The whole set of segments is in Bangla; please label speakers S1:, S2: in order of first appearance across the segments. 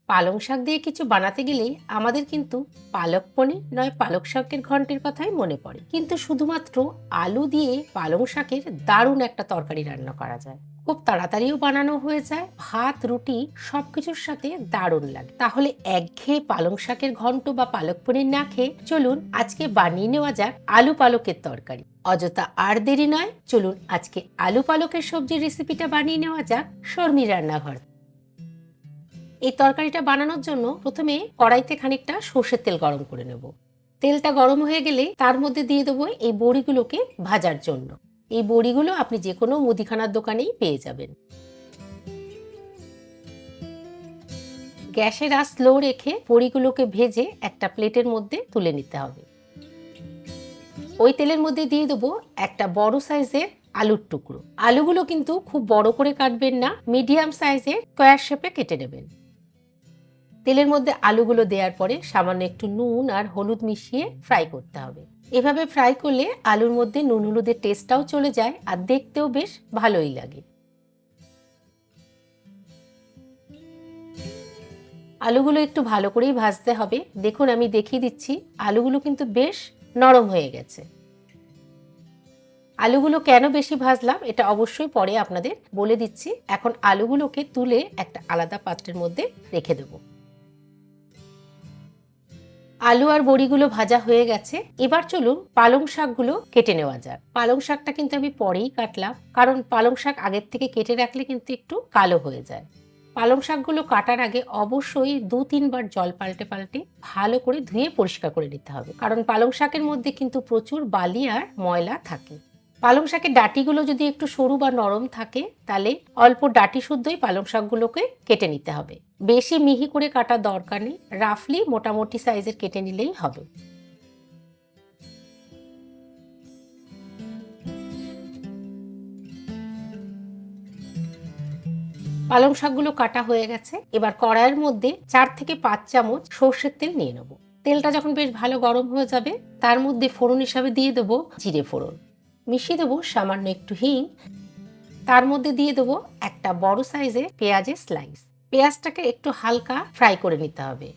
S1: পালং শাক দিয়ে কিছু বানাতে গেলেই আমাদের কিন্তু পালক পনির নয় পালক শাকের ঘন্টের কথাই মনে পড়ে। কিন্তু শুধুমাত্র আলু দিয়ে পালং শাকের দারুণ একটা তরকারি রান্না করা যায়, খুব তাড়াতাড়িও বানানো হয়ে যায়, ভাত রুটি সবকিছুর সাথে দারুণ লাগে। তাহলে একঘেয়ে পালং শাকের ঘন্ট বা পালক পনির না খেয়ে চলুন আজকে বানিয়ে নেওয়া যাক আলু পালকের তরকারি। অযথা আর দেরি নয়, চলুন আজকে আলু পালকের সবজির রেসিপিটা বানিয়ে নেওয়া যাক শর্মির রান্নাঘর। এই তরকারিটা বানানোর জন্য প্রথমে কড়াইতে খানিকটা সর্ষের তেল গরম করে নেব। তেলটা গরম হয়ে গেলে তার মধ্যে দিয়ে দেবো এই বড়িগুলোকে ভাজার জন্য। এই বড়িগুলো আপনি যে কোনো মুদিখানার দোকানেই পেয়ে যাবেন। গ্যাসের আঁচ স্লো রেখে বড়িগুলোকে ভেজে একটা প্লেটের মধ্যে তুলে নিতে হবে। ওই তেলের মধ্যে দিয়ে দেবো একটা বড় সাইজের আলুর টুকরো। আলুগুলো কিন্তু খুব বড় করে কাটবেন না, মিডিয়াম সাইজের স্কোয়ার শেপে কেটে নেবেন। তেলের মধ্যে আলুগুলো দেওয়ার পরে সামান্য একটু নুন আর হলুদ মিশিয়ে ফ্রাই করতে হবে। এভাবে ফ্রাই করলে আলুর মধ্যে নুন হলুদের টেস্টটাও চলে যায় আর দেখতেও বেশ ভালোই লাগে। আলুগুলো একটু ভালো করেই ভাজতে হবে। দেখুন আমি দেখিয়ে দিচ্ছি, আলুগুলো কিন্তু বেশ নরম হয়ে গেছে। আলুগুলো কেন বেশি ভাজলাম এটা অবশ্যই পরে আপনাদের বলে দিচ্ছি। এখন আলুগুলোকে তুলে একটা আলাদা পাত্রের মধ্যে রেখে দেবো। আলু আর বড়িগুলো ভাজা হয়ে গেছে। এবার চলুন পালং শাকগুলো কেটে নেওয়া যাক। পালং শাকটা কিন্তু আমি পরেই কাটলাম, কারণ পালং শাক আগের থেকে কেটে রাখলে কিন্তু একটু কালো হয়ে যায়। পালং শাকগুলো কাটার আগে অবশ্যই 2-3 বার জল পাল্টে পাল্টে ভালো করে ধুয়ে পরিষ্কার করে নিতে হবে, কারণ পালং শাকের মধ্যে কিন্তু প্রচুর বালি আর ময়লা থাকে। পালং শাকের ডাঁটিগুলো যদি একটু সরু বা নরম থাকে তাহলে অল্প ডাঁটি শুদ্ধই পালং শাকগুলোকে কেটে নিতে হবে। বেশি মিহি করে কাটার দরকার নেই, রাফলি মোটামুটি সাইজের কেটে নিলেই হবে। পালং শাকগুলো কাটা হয়ে গেছে। এবার কড়াইয়ের মধ্যে 4 থেকে 5 চামচ সর্ষের তেল নিয়ে নেব। তেলটা যখন বেশ ভালো গরম হয়ে যাবে তার মধ্যে ফোড়ন হিসাবে দিয়ে দেবো জিরে ফোড়ন, মিশিয়ে দেবো সামান্য একটু হিং, তার মধ্যে দিয়ে দেবো একটা বড় সাইজের পেঁয়াজের স্লাইস। পেঁয়াজটাকে একটু হালকা ফ্রাই করে নিতে হবে।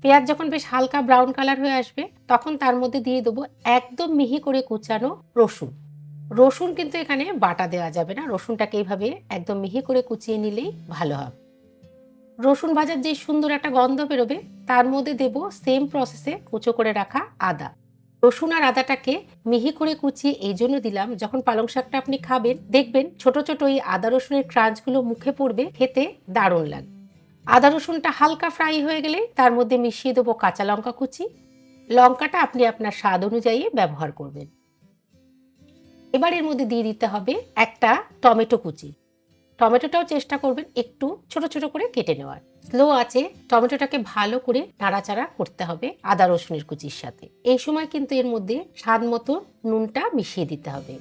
S1: পেঁয়াজ যখন বেশ হালকা ব্রাউন কালার হয়ে আসবে তখন তার মধ্যে দিয়ে দেবো একদম মিহি করে কুচানো রসুন। রসুন কিন্তু এখানে বাটা দেওয়া যাবে না, রসুনটাকে এইভাবে একদম মিহি করে কুচিয়ে নিলেই ভালো হবে। রসুন ভাজার যে সুন্দর একটা গন্ধ বেরোবে তার মধ্যে দেব সেম প্রসেসে কুচো করে রাখা আদা। রসুন আর আদাটাকে মিহি করে কুচিয়ে এই জন্য দিলাম, যখন পালং শাকটা আপনি খাবেন দেখবেন ছোট ছোট এই আদা রসুনের ক্রাঞ্চগুলো মুখে পড়বে, খেতে দারুণ লাগবে। আদা রসুনটা হালকা ফ্রাই হয়ে গেলে তার মধ্যে মিশিয়ে দেবো কাঁচা লঙ্কা কুচি। লঙ্কাটা আপনি আপনার স্বাদ অনুযায়ী ব্যবহার করবেন। এবার এর মধ্যে দিয়ে দিতে হবে একটা টমেটো কুচি। টমেটোটাও চেষ্টা করবেন একটু ছোট ছোট করে কেটে নেওয়ার। স্লো আছে টমেটোটাকে ভালো করে নাড়াচাড়া করতে হবে আদা রসুনের কুচির সাথে। এই সময় কিন্তু এর মধ্যে স্বাদ মতো নুনটা মিশিয়ে দিতে হবে।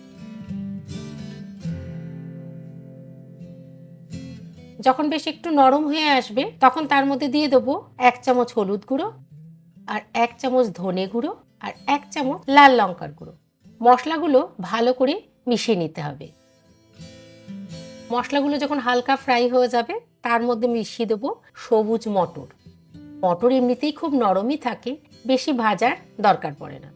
S1: যখন বেশ একটু নরম হয়ে আসবে তখন তার মধ্যে দিয়ে দেবো 1 চামচ হলুদ গুঁড়ো, আর 1 চামচ ধনে গুঁড়ো, আর 1 চামচ লাল লঙ্কার গুঁড়ো। মশলাগুলো ভালো করে মিশিয়ে নিতে হবে। মশলাগুলো যখন হালকা ফ্রাই হয়ে যাবে তার মধ্যে মিশিয়ে দেবো সবুজ মটর। মটর এমনিতেই খুব নরমই থাকে, বেশি ভাজার দরকার পড়ে না।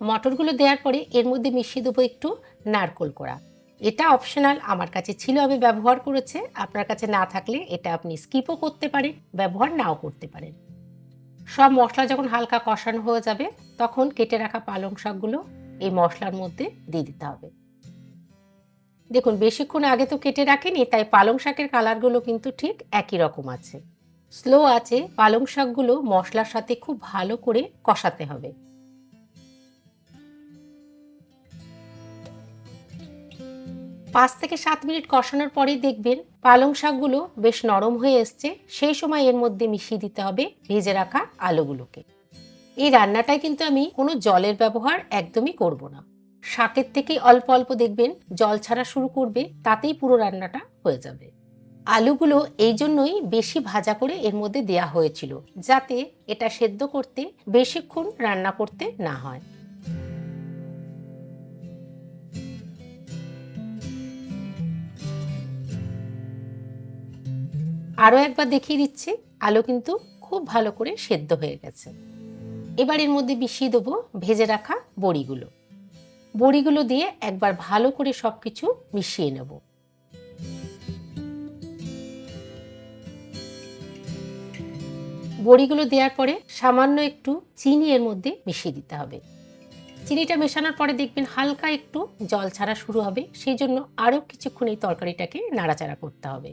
S1: মটরগুলো দেওয়ার পরে এর মধ্যে মিশিয়ে দেবো একটু নারকোল কোড়া। এটা অপশনাল, আমার কাছে ছিল আমি ব্যবহার করেছে, আপনার কাছে না থাকলে এটা আপনি স্কিপও করতে পারেন, ব্যবহার নাও করতে পারেন। সব মশলা যখন হালকা কষানো হয়ে যাবে তখন কেটে রাখা পালং শাকগুলো এই মশলার মধ্যে দিয়ে দিতে হবে। দেখুন বেশিক্ষণ আগে তো কেটে রাখিনি, তাই পালং শাকের কালারগুলো কিন্তু ঠিক একই রকম আছে। স্লো আছে পালং শাকগুলো মশলার সাথে খুব ভালো করে কষাতে হবে। 5 থেকে 7 মিনিট কষানোর পরেই দেখবেন পালং শাকগুলো বেশ নরম হয়ে এসছে। সেই সময় এর মধ্যে মিশিয়ে দিতে হবে ভেজে রাখা আলুগুলোকে। এই রান্নাটায় কিন্তু আমি কোনো জলের ব্যবহার একদমই করব না। শাকের থেকেই অল্প অল্প দেখবেন জল ছাড়া শুরু করবে, তাতেই পুরো রান্নাটা হয়ে যাবে। আলুগুলো এই জন্যই বেশি ভাজা করে এর মধ্যে দেয়া হয়েছিল, যাতে এটা সেদ্ধ করতে বেশিক্ষণ রান্না করতে না হয়। আরও একবার দেখিয়ে দিচ্ছি, আলু কিন্তু খুব ভালো করে সেদ্ধ হয়ে গেছে। এবার এর মধ্যে মিশিয়ে দেবো ভেজে রাখা বড়িগুলো। বড়িগুলো দিয়ে একবার ভালো করে সবকিছু মিশিয়ে নেব। বড়িগুলো দেওয়ার পরে সামান্য একটু চিনি এর মধ্যে মিশিয়ে দিতে হবে। চিনিটা মেশানোর পরে দেখবেন হালকা একটু জল ছাড়া শুরু হবে, সেই জন্য আরও কিছুক্ষণ এই তরকারিটাকে নাড়াচাড়া করতে হবে।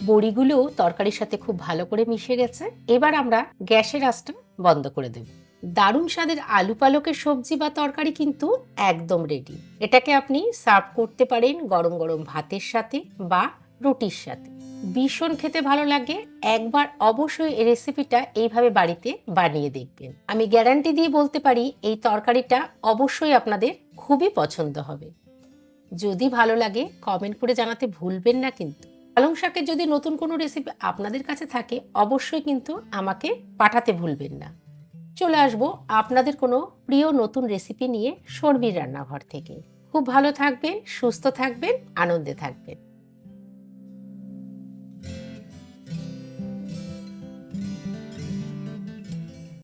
S1: বড়িগুলো তরকারির সাথে খুব ভালো করে মিশে গেছে। এবার আমরা গ্যাসের আঁচটা বন্ধ করে দেব। দারুণ স্বাদের আলু পালকের সবজি বা তরকারি কিন্তু একদম রেডি। এটাকে আপনি সার্ভ করতে পারেন গরম গরম ভাতের সাথে বা রুটির সাথে। ভীষণ খেতে ভালো লাগে। একবার অবশ্যই এই রেসিপিটা এইভাবে বাড়িতে বানিয়ে দেখবেন। আমি গ্যারান্টি দিয়ে বলতে পারি এই তরকারিটা অবশ্যই আপনাদের খুবই পছন্দ হবে। যদি ভালো লাগে কমেন্ট করে জানাতে ভুলবেন না কিন্তু। পালং শাকের যদি নতুন কোনো রেসিপি আপনাদের কাছে থাকে অবশ্যই কিন্তু আমাকে পাঠাতে ভুলবেন না। চলে আসবো আপনাদের কোনো প্রিয় নতুন রেসিপি নিয়ে শর্মির রান্নাঘর থেকে। খুব ভালো থাকবেন, সুস্থ থাকবেন, আনন্দে থাকবেন।